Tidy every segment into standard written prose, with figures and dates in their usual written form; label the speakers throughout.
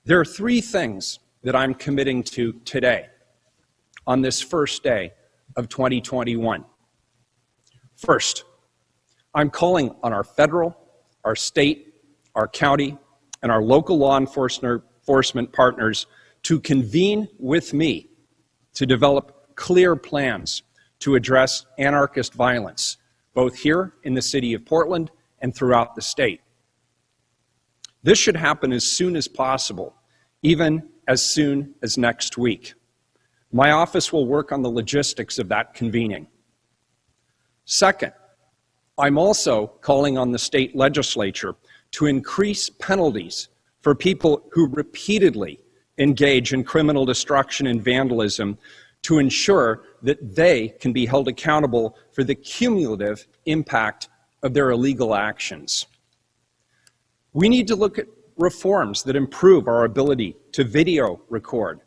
Speaker 1: There are three things that I'm committing to today on this first day of 2021. First, I'm calling on our federal, our state, our county, and our local law enforcement partners to convene with me to develop clear plans to address anarchist violence, both here in the city of Portland and throughout the state. This should happen as soon as possible, even as soon as next week. My office will work on the logistics of that convening. Second, I'm also calling on the state legislature to increase penalties for people who repeatedly engage in criminal destruction and vandalism to ensure that they can be held accountable for the cumulative impact of their illegal actions. We need to look at reforms that improve our ability to video record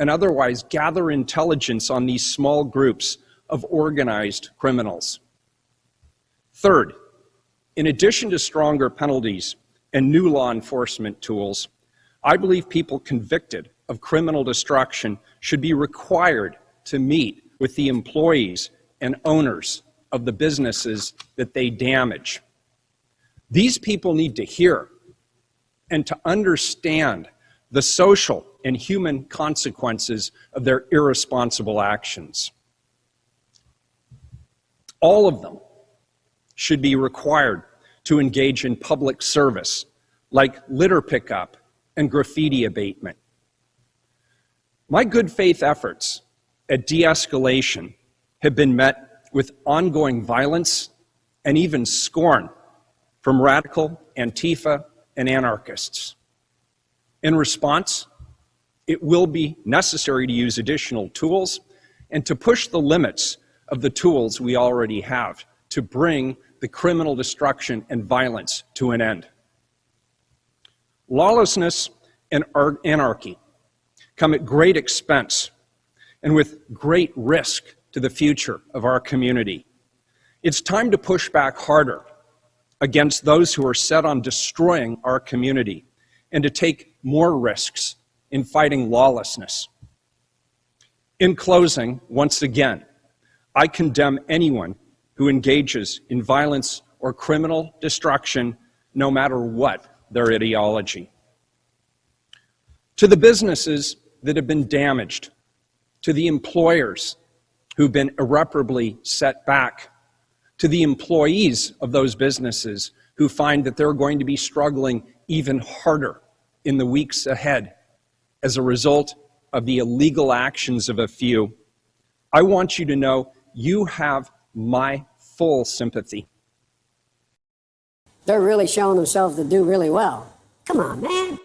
Speaker 1: and otherwise gather intelligence on these small groups of organized criminals. Third, in addition to stronger penalties and new law enforcement tools, I believe people convicted of criminal destruction should be required to meet with the employees and owners of the businesses that they damage. These people need to hear and to understand the social and human consequences of their irresponsible actions. All of them should be required to engage in public service, like litter pickup and graffiti abatement. My good faith efforts at de-escalation have been met with ongoing violence and even scorn from radical Antifa and anarchists. In response, it will be necessary to use additional tools and to push the limits of the tools we already have to bring the criminal destruction and violence to an end. Lawlessness and anarchy come at great expense and with great risk to the future of our community. It's time to push back harder against those who are set on destroying our community and to take more risks in fighting lawlessness. In closing, once again, I condemn anyone who engages in violence or criminal destruction, no matter what their ideology. To the businesses that have been damaged, to the employers who've been irreparably set back, to the employees of those businesses who find that they're going to be struggling even harder in the weeks ahead as a result of the illegal actions of a few, I want you to know you have my full sympathy.
Speaker 2: They're really showing themselves to do really well. Come on, man.